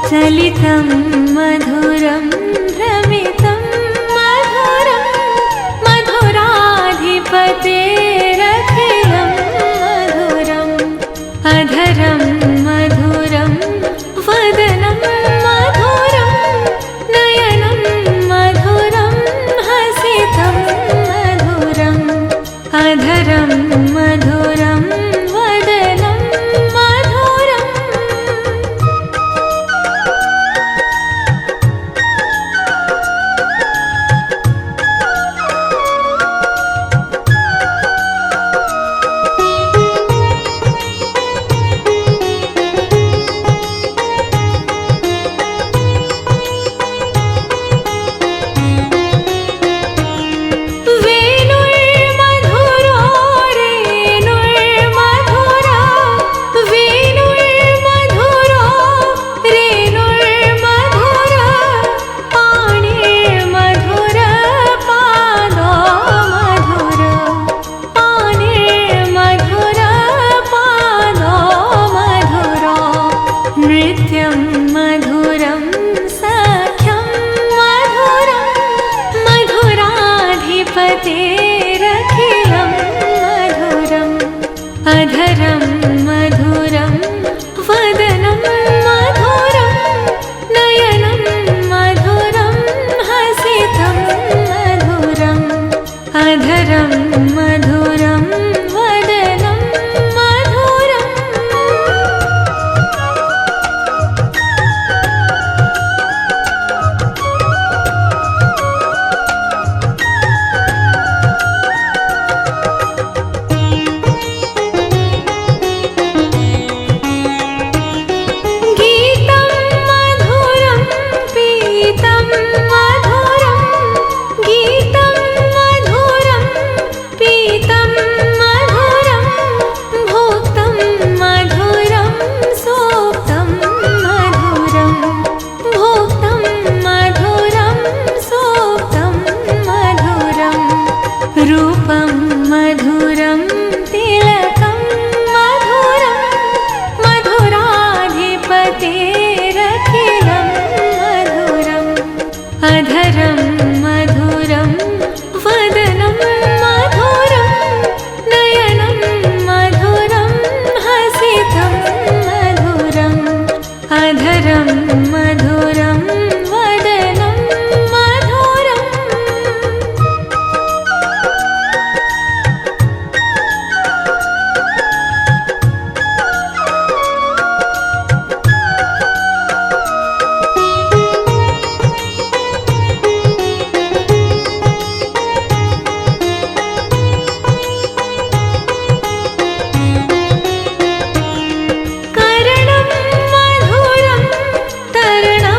चलितं मधुरं भ्रमितं मधुरं मधुराधिपतेरखिलं मधुरम् अधरं मधुरं वदनं मधुरं नयनं मधुरं हसितं मधुरम् अधरं मधुरं वदनं मधुरम् नृत्यं मधुरं सख्यं मधुरं मधुराधिपतेरखिलं मधुरम् अधरं मधुरं वदनं मधुरं नयनं मधुरं हसितं मधुरम् अधरं मधुरं वदनं मधुरम् रूपं मधुरं तिलकं मधुरं मधुराधिपतेरखिलं मधुरम् अधरं मधुरं वदनं मधुरं नयनं मधुरं हसितं मधुरम् अधरं मधुरं वदनं मधुरम् करणं मधुरं तरणं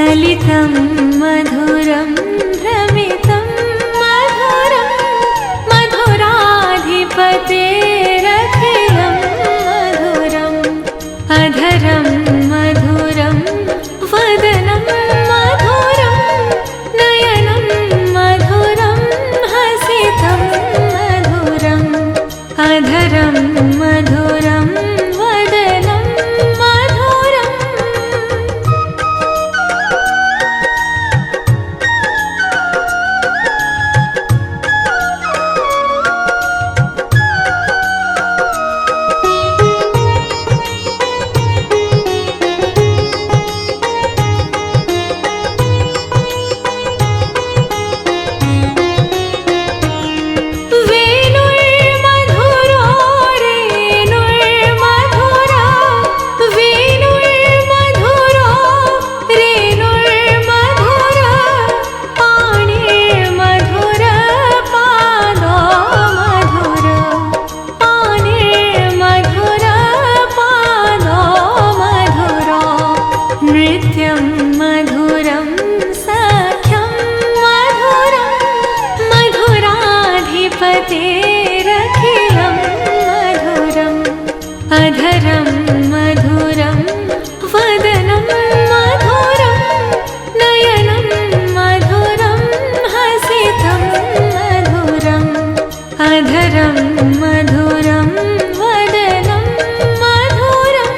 सलितं मधुरं भ्रमितं मधुरं मधुराधिपतेरखिलं मधुरम् अधरं मधुरं वदनं मधुरं नयनं मधुरं हसितं मधुरम् अधरं मधुरं वदनं मधुरम् नृत्यं मधुरं सख्यं मधुरं मधुराधिपतेरखिलं मधुरम् अधरं मधुरं वदनं मधुरं नयनं मधुरं हसितं मधुरम् अधरं मधुरं वदनं मधुरम्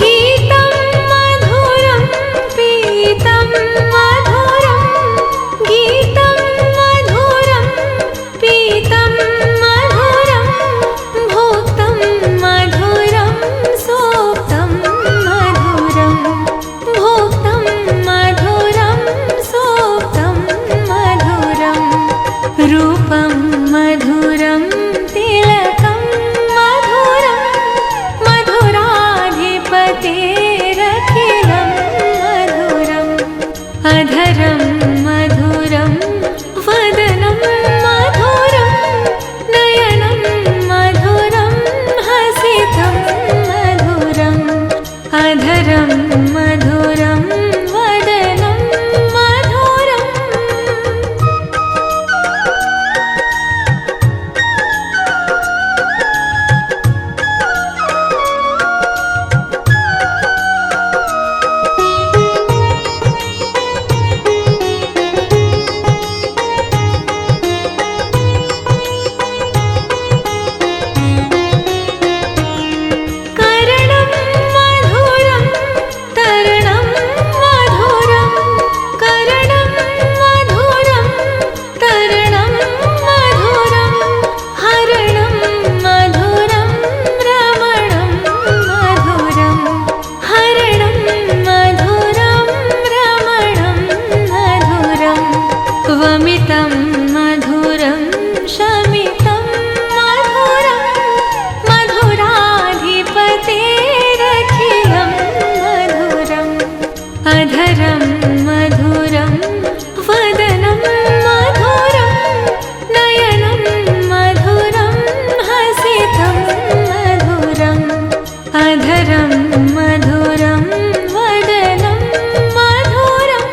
गीतं मधुरं पीतं मधुरं गीतं मधुरं पीतं मधुरं भोक्तं मधुरं सोक्तं मधुरं भोक्तं मधुरं सोक्तं मधुरं रूपं मधुरं तिलकं मधुरं मधुराधिपतेरखिलं मधुरम् अधरं मधुरं वदनं मधुरं नयनं मधुरं हसितं मधुरम् अधरं मधुरं वदनं मधुरम् करणं मधुरं तरणं मधुरं करणं मधुरं तरणं मधुरं हरणं मधुरं रमणं मधुरं हरणं मधुरं रमणं मधुरं वमितं मधुरं शमितं मधुरं मधुराधिपतेरखिलं मधुरम् अधरं मधुरं वदनं मधुरं नयनं मधुरं हसितं मधुरम् अधरं मधुरं वदनं मधुरम्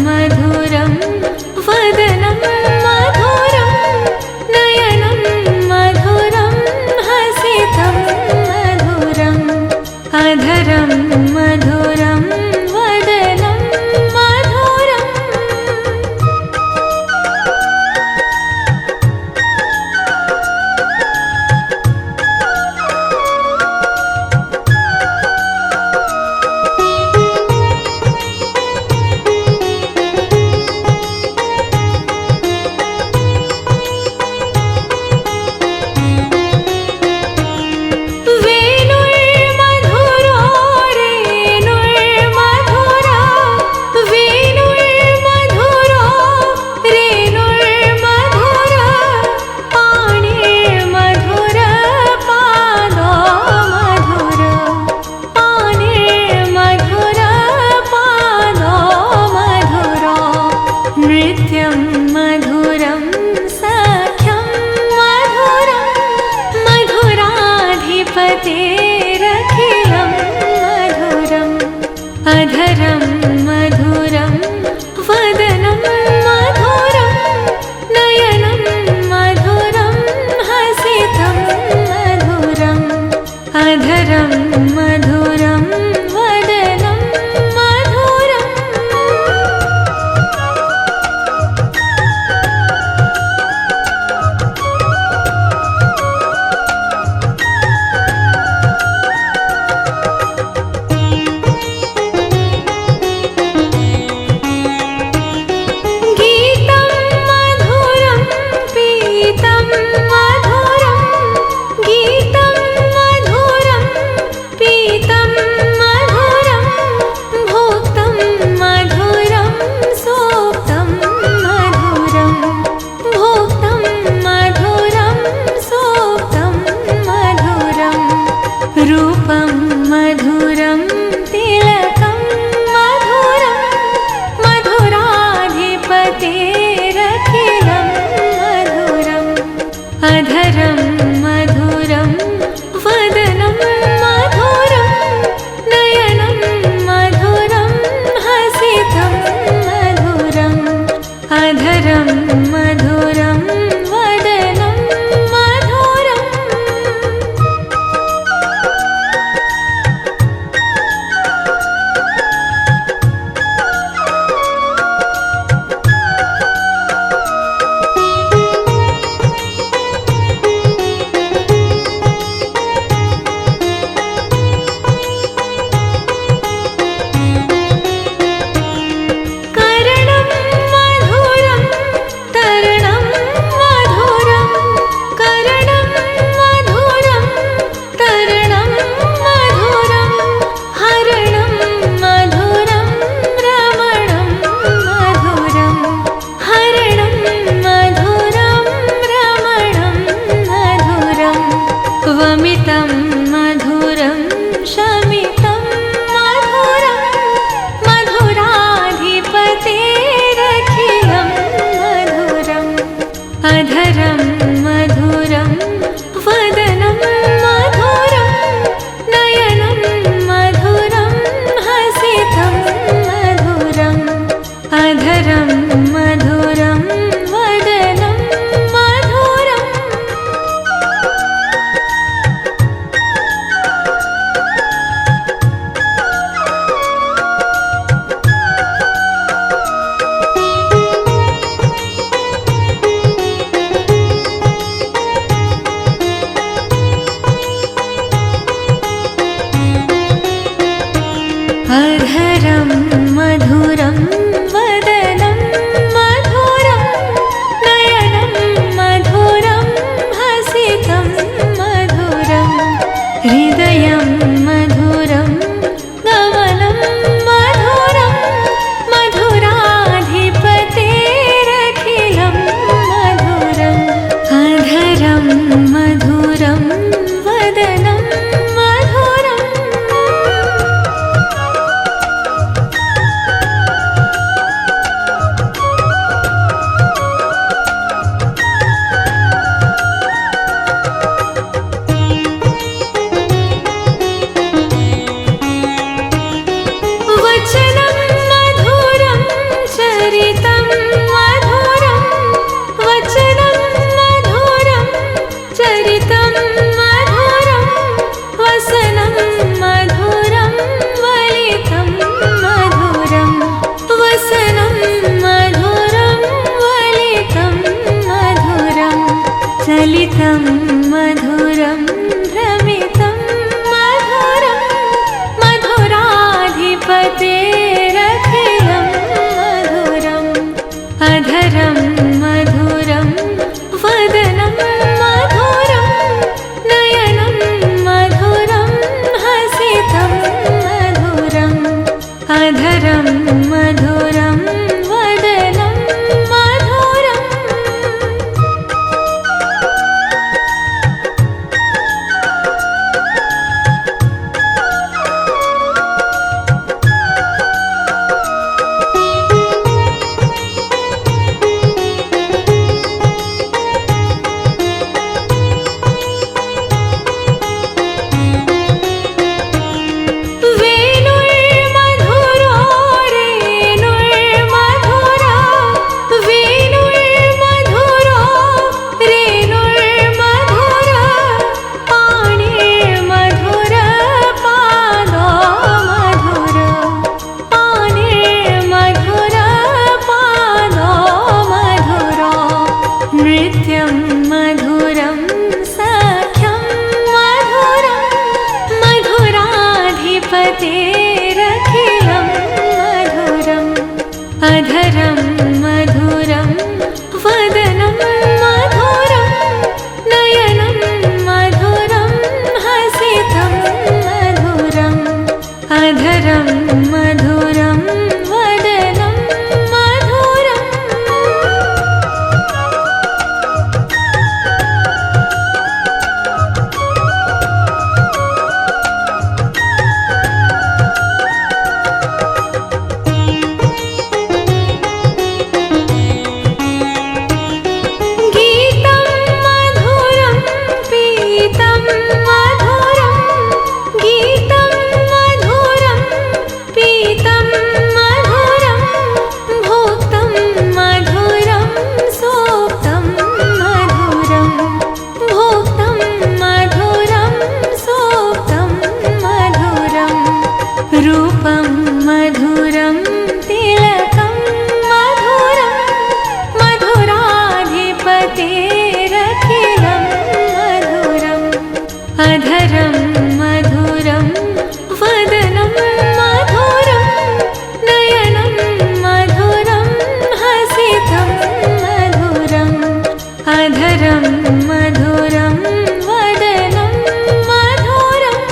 मधुरं वदनं मधुरं नयनं मधुरं हसितं मधुरम् अधरं मधुरं वदनं मधुरम् वेणुर्मधुरो रेणुर्मधुरा वेणुर्मधुरो रेणुर्मधुरा पाणिर्मधुर पादो मधुर पाणिर्मधुर पादो मधुरो नृत्यं मधुरं सख्यं मधुरं मधुराधिपतेरखिलं मधुरम् अधरं मधुरं वदनं मधुरं नयनं मधुरं हसितं मधुरम् अधरं मधुरं वदनं मधुरम् गीतं मधुरं पीतं मधुरं गीतं मधुरं पीतं मधुरं भोक्तं मधुरं सोक्तं मधुरं भोक्तं मधुरं सोक्तं मधुरं रूपं मधुरं तिलकं मधुरं मधुराधिपतेरखिलं मधुरम् अधरं मधुरं वदनं मधुरं नयनं मधुरं हसितं मधुरम् अधरं मधुरं वदनं मधुरम् करणं मधुरं तरणं मधुरं करणं मधुरं तरणं मधुरं हरणं मधुरं रमणं मधुरं हरणं मधुरं रमणं मधुरं वमितं मधुरं शमितं मधुरं मधुराधिपतेरखिलं मधुरम् अधरं मधुरं वदनं मधुरं नयनं मधुरं हसितं मधुरम् अधरं मधुरं वदनं मधुरम् अधरं मधुरं वदनं मधुरं नयनं मधुरं हसितं मधुरम् अधरं मधुरं वदनं मधुरम् गीतं मधुरं पीतं मधुरं गीतं मधुरं पीतं मधुरं भोक्तं मधुरं सोक्तं मधुरं भोक्तं मधुरं सोक्तं मधुरं रूपं मधुरं तिलकं मधुरं मधुराधिपतेरखिलं मधुरम् अधरं मधुरं वदनं मधुरं नयनं मधुरं हसितं मधुरम् अधरं मधुरं वदनं मधुरम्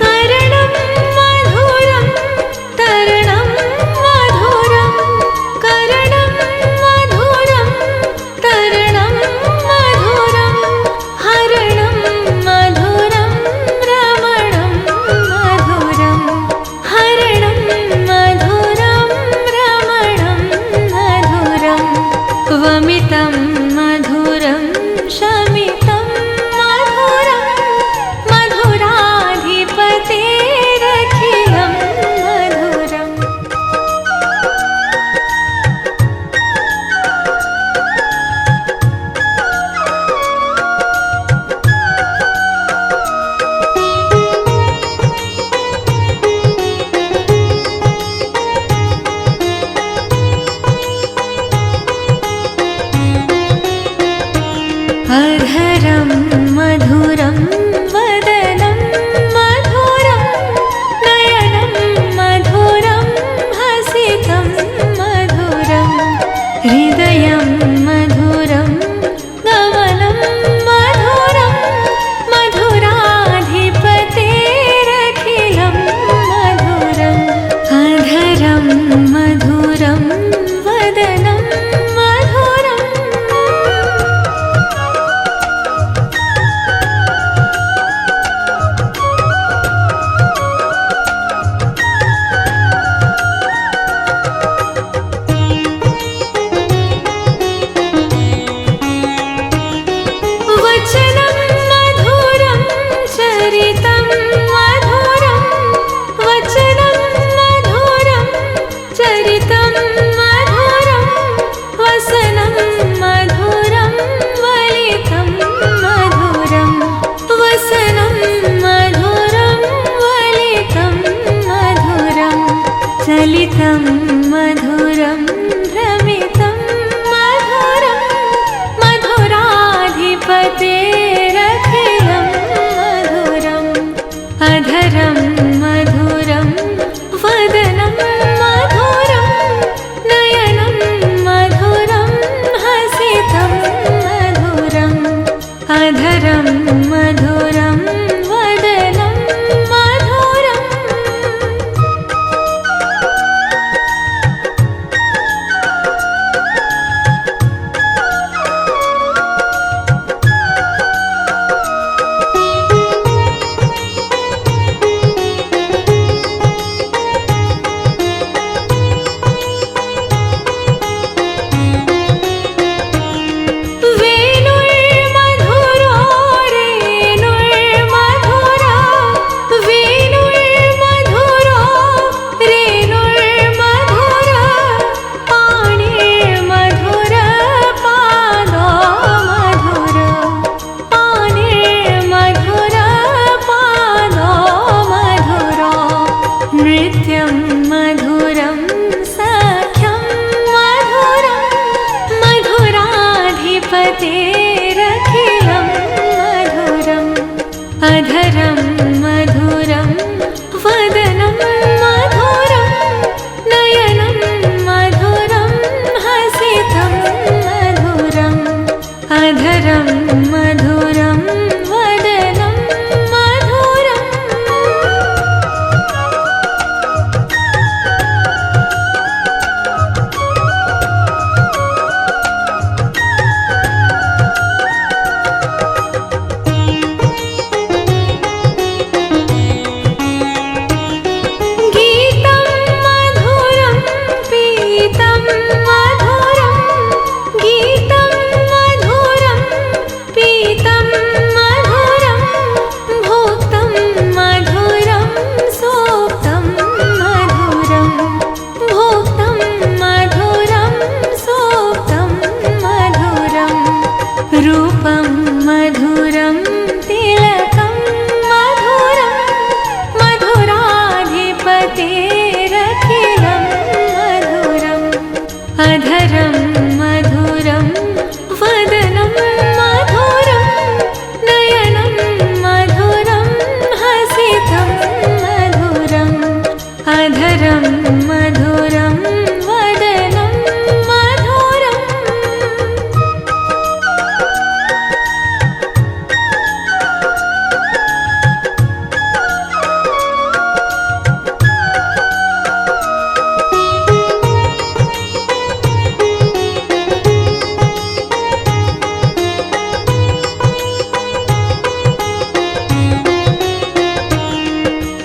करणं मधुरं तरणं मधुरं करणं मधुरं तरणं मधुरं हरणं मधुरं रमणं मधुरं हरणं मधुरं रमणं मधुरं वमितं मधुरं शमितं मधुरं मधुराधिपतेरखिलं मधुरम् अधरं मधुरं वदनं मधुरं नयनं मधुरं हसितं मधुरं हृदयं मधुरं गमनं मधुरं मधुराधिपतेरखिलं मधुरम् अधरं मधुरं वदनं मधुरम् वचनं मधुरं चरितं मधुरं वचनं मधुरं चरितं मधुरं वसनं मधुरं वलितं मधुरं वसनं मधुरं वलितं मधुरं चलितं मधुरं भ्रमितं मधुरं मधुराधिपतेरखिलं मधुरम् अधरं मधुरं वदनं मधुरं नयनं मधुरं हसितं मधुरम् अधरं मधुरं वदनं मधुरम् अधरं मधुरं वदनं मधुरं नयनं मधुरं हसितं मधुरम् अधरं मधुरं वदनं मधुरम् गीतं मधुरं पीतं मधुरं गीतं मधुरं पीतं मधुरं भोक्तं मधुरं सोक्तं मधुरं भोक्तं मधुरं सोक्तं मधुरं रूपं मधुरं तिलकं मधुरं मधुराधिपतेरखिलं मधुरम् अधरं मधुरं वदनं मधुरं नयनं मधुरं हसितं मधुरम् अधरं मधुरं वदनं मधुरम्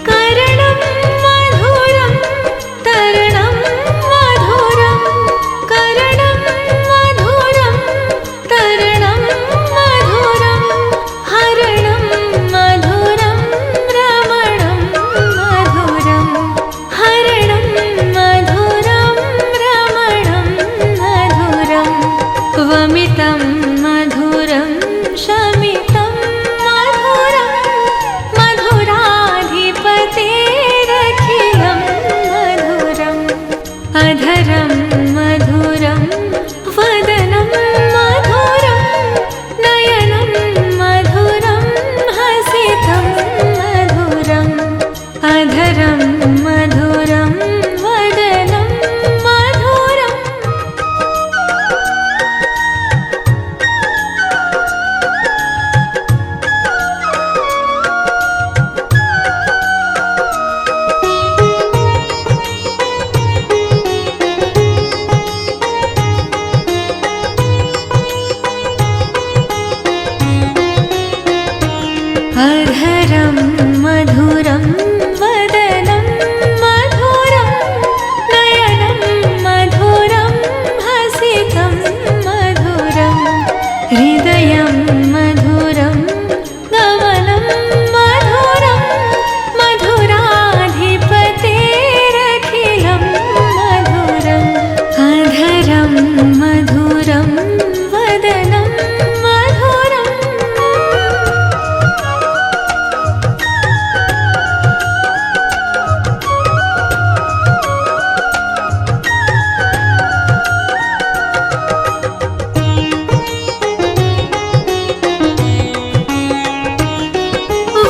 करणं मधुरं तरणं मधुरं करणं मधुरं तरणं मधुरं हरणं मधुरं रमणं मधुरं हरणं मधुरं रमणं मधुरं वमितं मधुरं शमितं मधुरं मधुराधिपतेरखिलं मधुरम् अधरं मधुरं वदनं मधुरं नयनं मधुरं हसितं मधुरम् अधरं मधुरं वदनं मधुरम् अधरं मधुरं वदनं मधुरं नयनं मधुरं हसितं मधुरम् हृदयं मधुरं गमनं मधुरं मधुराधिपतेरखिलं मधुरम् अधरं मधुरं वदनं मधुरम्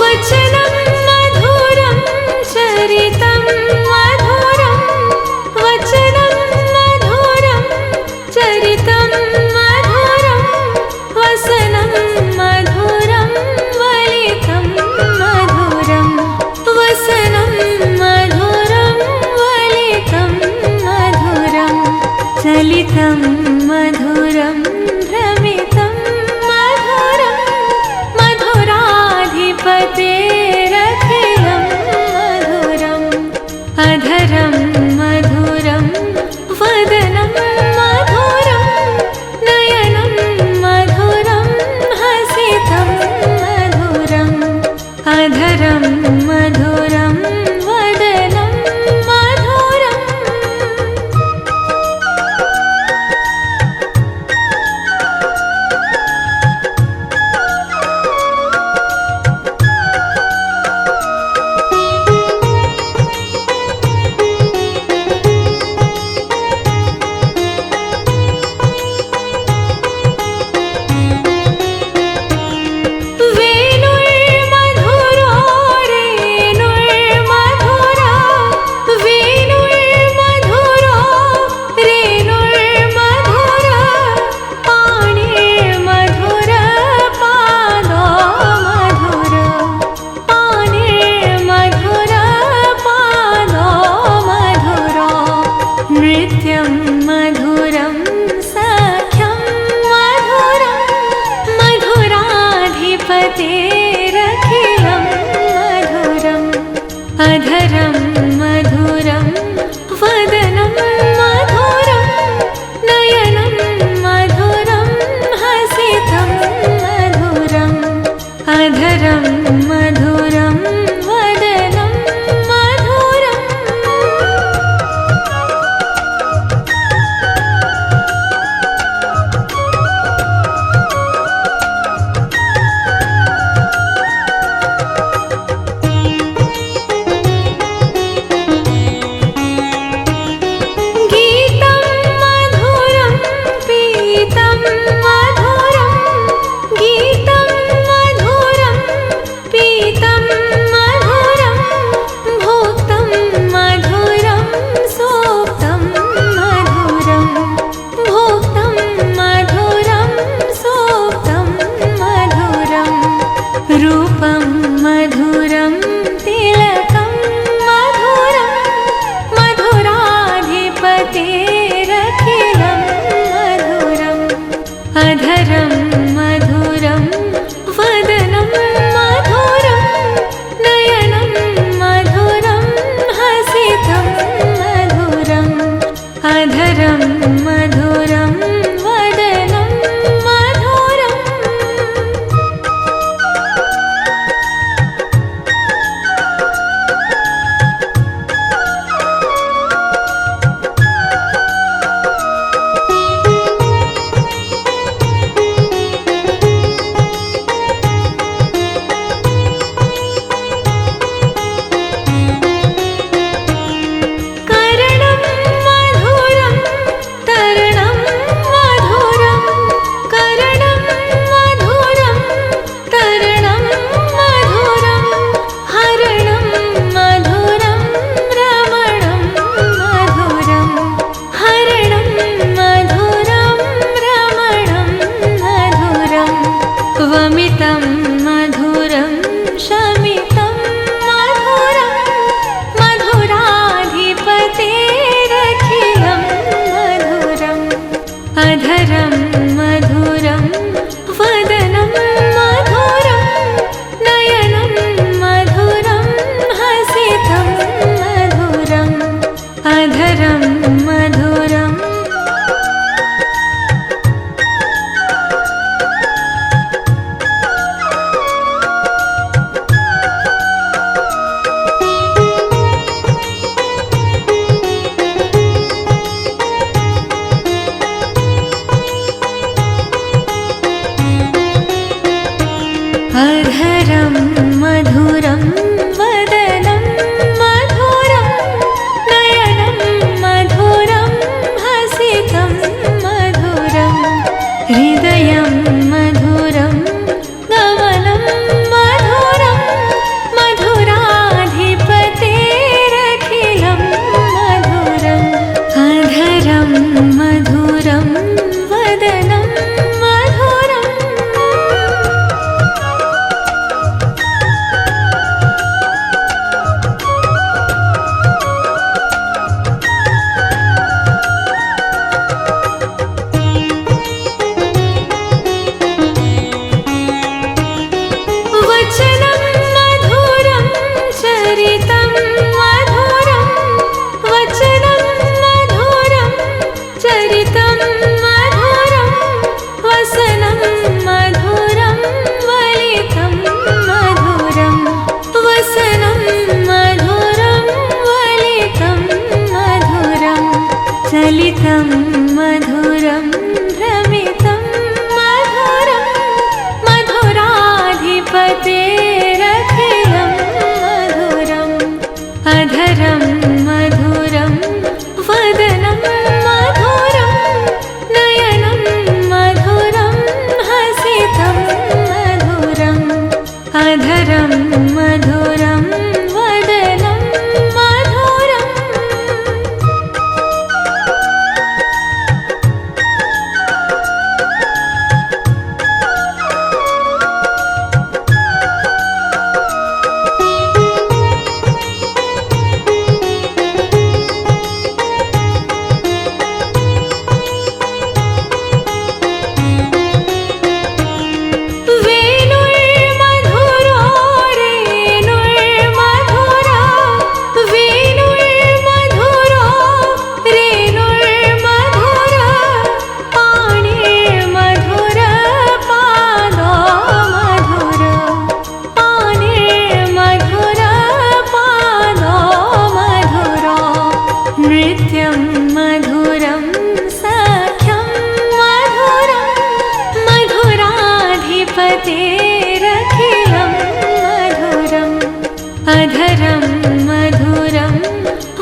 वचनं मधुरं चरितं मधुरं वचनं मधुरं चरितं मधुरं वसनं मधुरं वलितं मधुरं वसनं मधुरं वलितं मधुरं चलितं मधुरं भ्रमितं मधुरं मधुराधिपतेरखिलं मधुरम् अधरं मधुरं वदनं मधुरं नयनं मधुरं हसितं मधुरम् अधरं मधुरं वदनं मधुरम् वसनं मधुरं वलितं मधुरं चलितं मधुरं भ्रमितं मधुरं मधुराधिपतेरखिलं मधुरम् अधरं मधुरं वदनं मधुरं नयनं मधुरं हसितं मधुरम् अधरं मधुरं वदनं मधुरम् वेणुर्मधुरो रेणुर्मधुरा वेणुर्मधुरो रेणुर्मधुरा पाणिर्मधुर पादो मधुर पाणिर्मधुर पादो मधुरो नृत्यं मधुरं सख्यं मधुरं मधुराधिपतेरखिलं मधुरम् अधरं मधुरं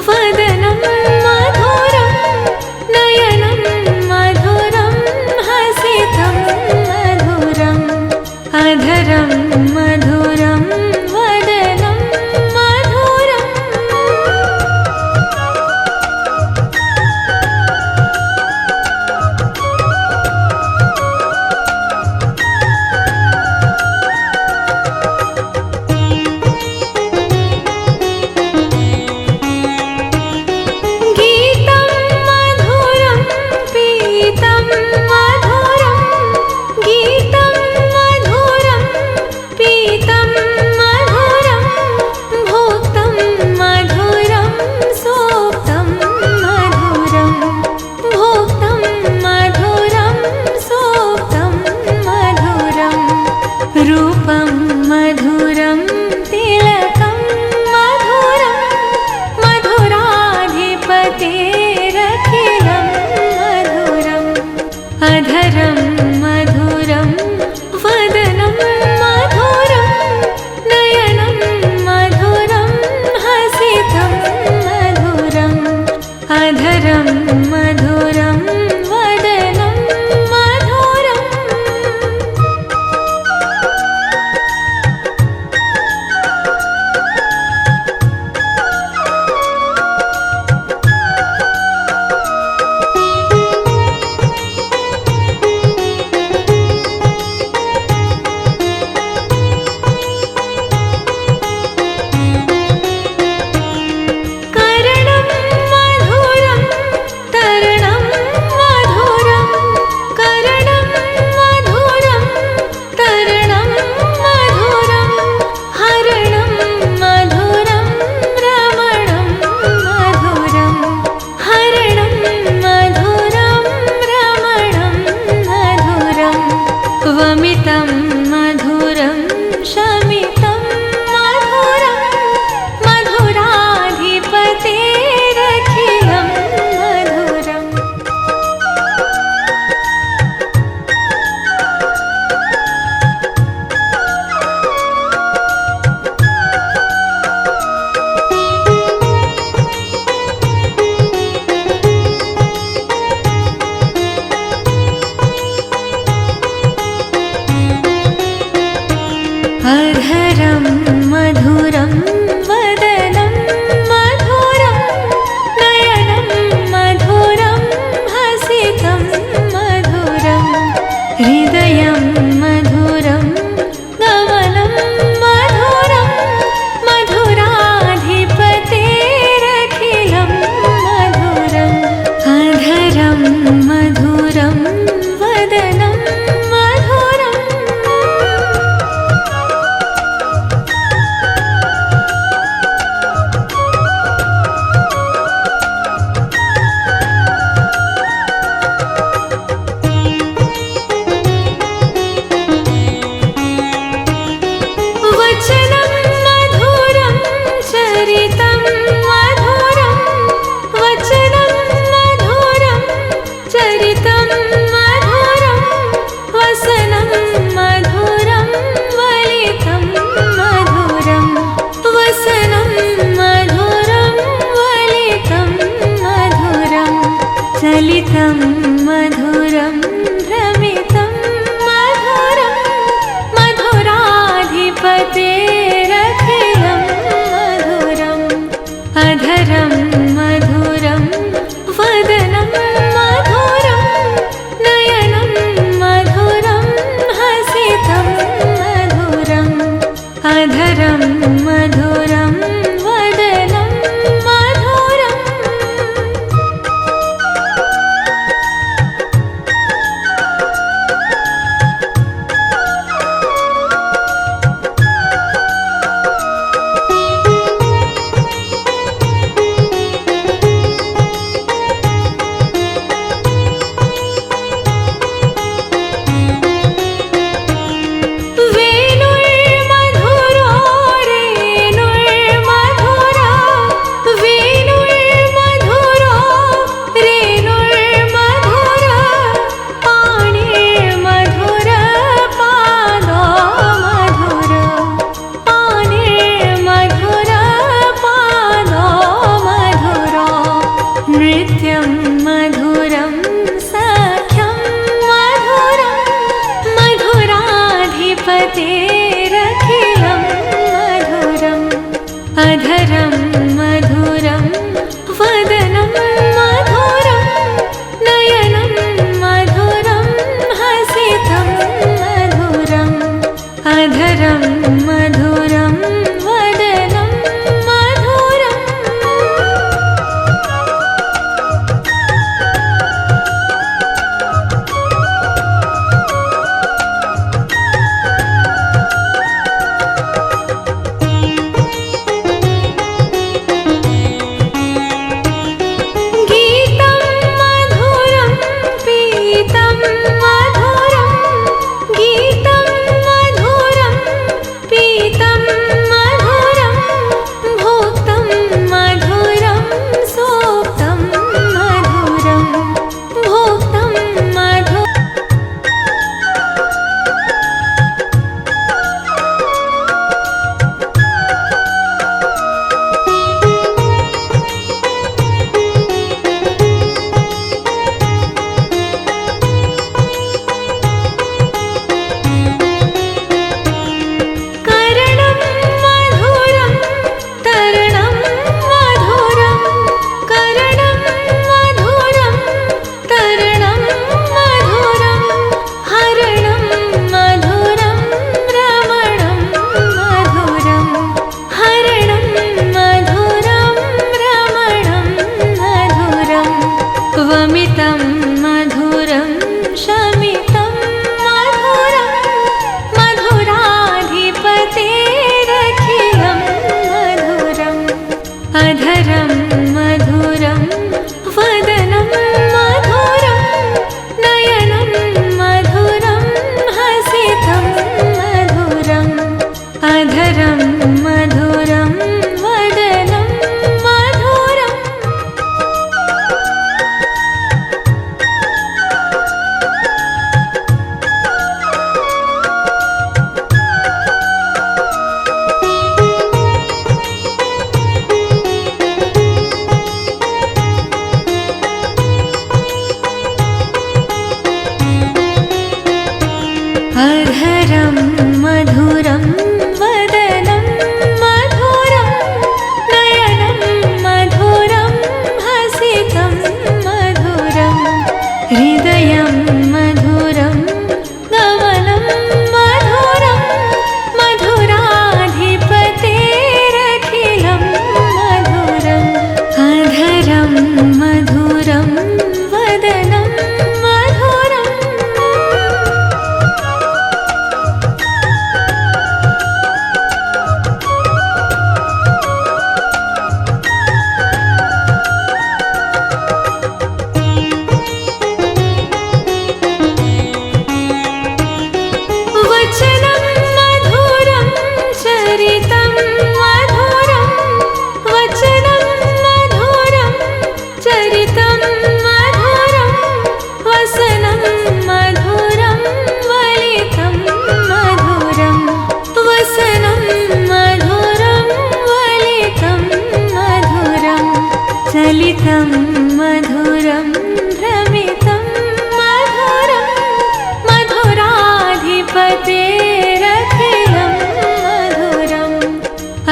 वदनं मधुरं नयनं मधुरं हसितं मधुरम् अधरं मधुरं वदनं मधुरम् भ्रमितं मधुरं भ्रमितं मधुरं मधुराधिपतेरखिलं मधुरम् अधरं मधुरं वदनं मधुरं नयनं मधुरं हसितं मधुरम् अधरं मधुरं वदनं मधुरम् वेणुर्मधुरो रेणुर्मधुरा वेणुर्मधुरो रेणुर्मधुरा पाणिर्मधुर पादो मधुर पाणिर्मधुर पादो मधुरो नृत्यं मधुरं सख्यं मधुरं मधुराधिपतेरखिलं मधुरम् अधरं मधुरं वदनं मधुरं नयनं मधुरं हसितं मधुरम् अधरं मधुरं वदनं मधुरम् गीतं मधुरं पीतं मधुरं गीतं मधुरं पीतं मधुरं भोक्तं मधुरं सोक्तं मधुरं भोक्तं मधुरम् करणं मधुरं तरणं मधुरं करणं मधुरं तरणं मधुरं हरणं मधुरं रमणं मधुरं हरणं मधुरं रमणं मधुरं वमितं मधुरं शमितं मधुरं मधुराधिपतेरखिलं मधुरम् अधरं मधुरं वदनं मधुरं नयनं मधुरं हसितं मधुरम् अधरं मधुरं वदनं मधुरम्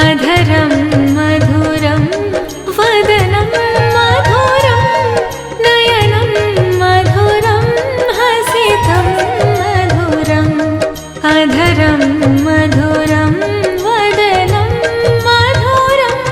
अधरं मधुरं वदनं मधुरं नयनं मधुरं हसितं मधुरम् अधरं मधुरं वदनं मधुरम्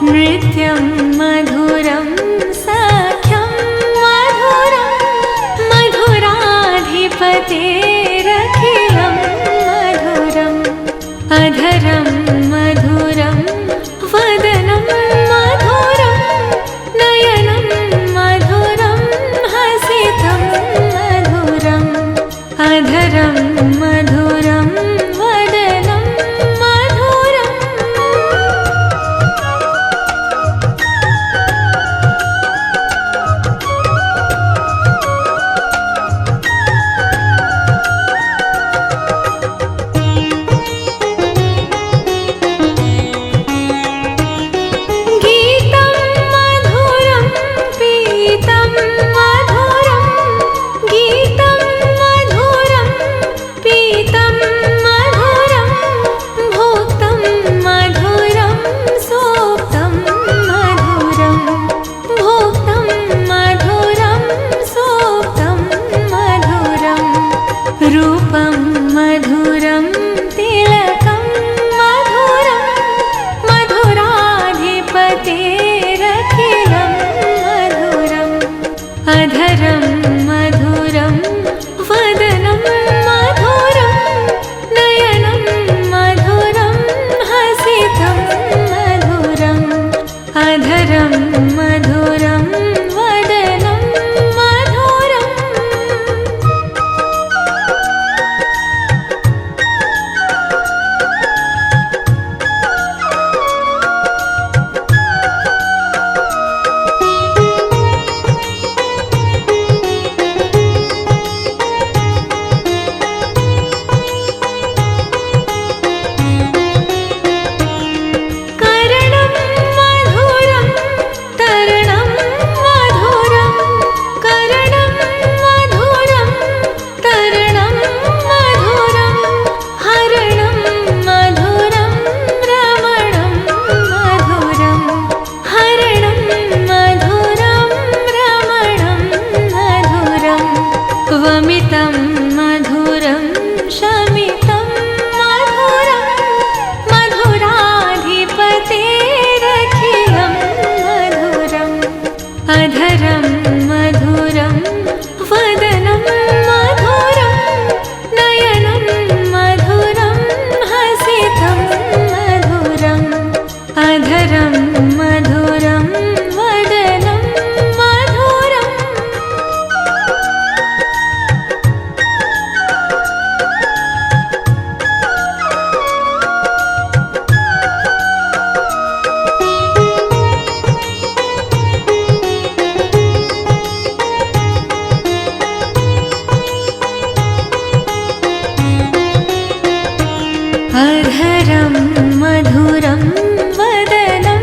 नृत्यं मधुरं सख्यं मधुरं मधुराधिपतेरखिलं मधुरम् अधरं मधुरं वदनं मधुरं नयनं मधुरं हसितं मधुरम् अधरं मधुरं वदनं मधुरम् गीतं मधुरं पीतं मधुरं गीतं मधुरं पीतं मधुरं भोक्तं मधुरं सोक्तं मधुरं भोक्तं मधुरं सोक्तं मधुरं रूपं मधुरं तिलकं मधुरं मधुराधिपतेरखिलं मधुरम् अधरं मधुरं वदनं मधुरं नयनं मधुरं हसितं मधुरम् अधरं मधुरं वदनं मधुरम् करणं मधुरं तरणं मधुरं करणं मधुरं तरणं मधुरं हरणं मधुरं रमणं मधुरं हरणं मधुरं रमणं मधुरं वमितं मधुरं शमितं मधुरं मधुराधिपतेरखिलं मधुरम् अधरं मधुरं वदनं मधुरं नयनं मधुरं हसितं मधुरम् अधरं मधुरं वदनं मधुरम् अधरं मधुरं वदनं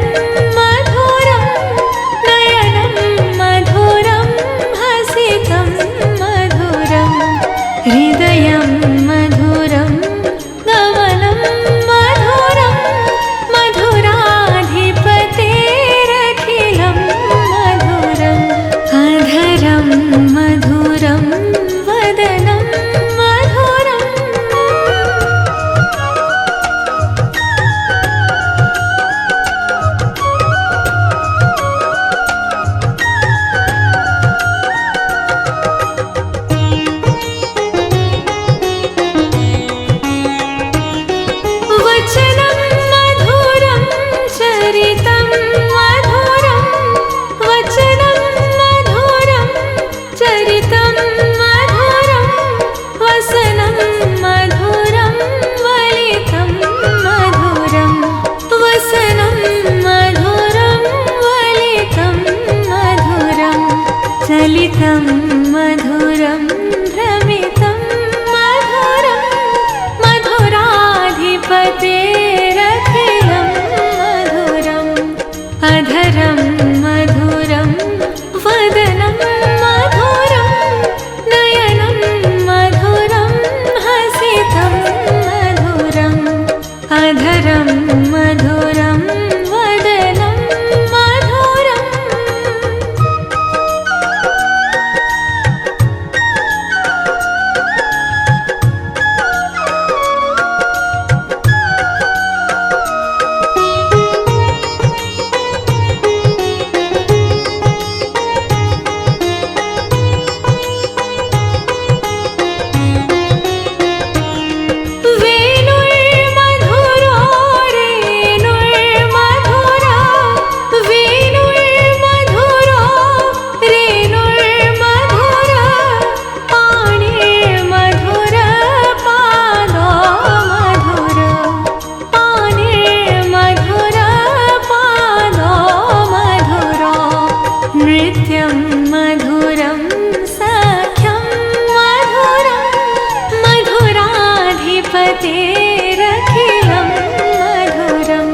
अधरं मधुरं वदनं मधुरं नयनं मधुरं हसितं मधुरम् अधरं मधुरं वदनं मधुरम् वेणुर्मधुरो रेणुर्मधुरा वेणुर्मधुरो रेणुर्मधुरा पाणिर्मधुर पादो मधुर पाणिर्मधुर पादो मधुरो नृत्यं मधुरं सख्यं मधुरं मधुराधिपतेरखिलं मधुरम्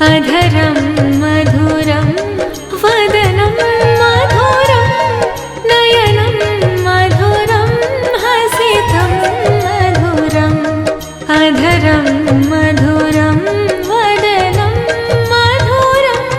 अधरं मधुरं वदनं मधुरं नयनं मधुरं हसितं मधुरम् अधरं मधुरं वदनं मधुरम्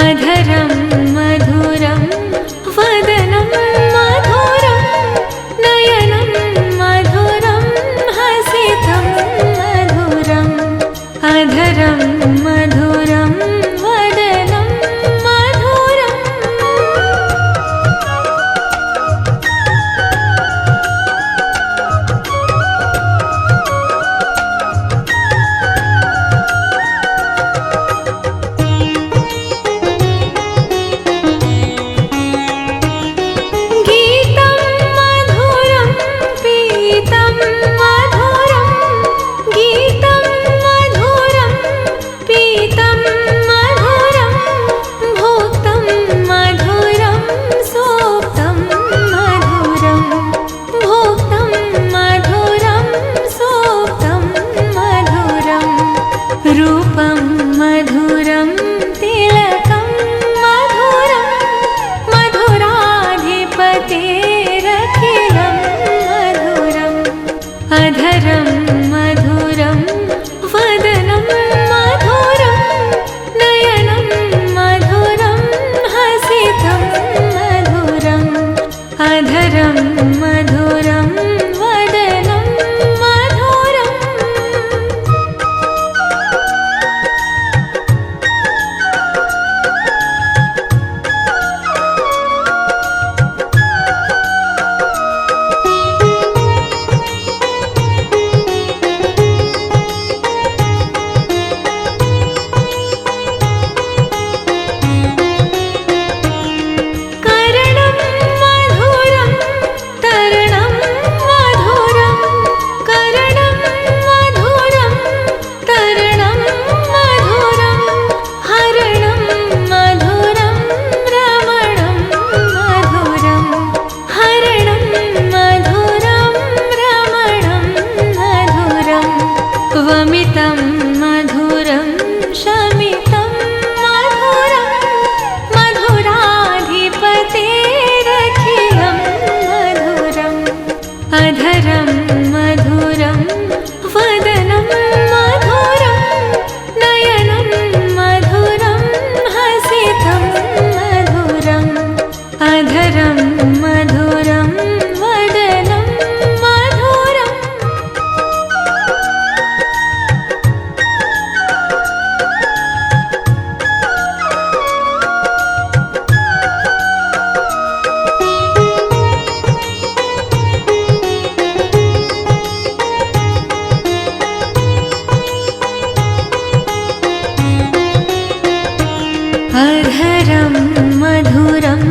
अधरं मधुरं वदनं मधुरं नयनं मधुरं हसितं मधुरम् अधरं मधुरं वदनं मधुरम् गीतं मधुरं पीतं मधुरं गीतं मधुरं पीतं मधुरं भोक्तं मधुरं सोक्तं मधुरं भोक्तं मधुरं सोक्तं मधुरं रूपं मधुरं तिलकं मधुरं मधुराधिपतेरखिलं मधुरम् अधरं मधुरं वदनं मधुरं नयनं मधुरं हसितं मधुरम् अधरं मधुरं वदनं मधुरम् करणं मधुरं तरणं मधुरं करणं मधुरं तरणं मधुरं हरणं मधुरं रमणं मधुरं हरणं मधुरं रमणं मधुरं वमितं मधुरं शमितं मधुरं मधुराधिपतेरखिलं मधुरम् अधरं मधुरं वदनं मधुरं नयनं मधुरं हसितं मधुरम् अधरं मधुरं वदनं मधुरम् अधरं मधुरं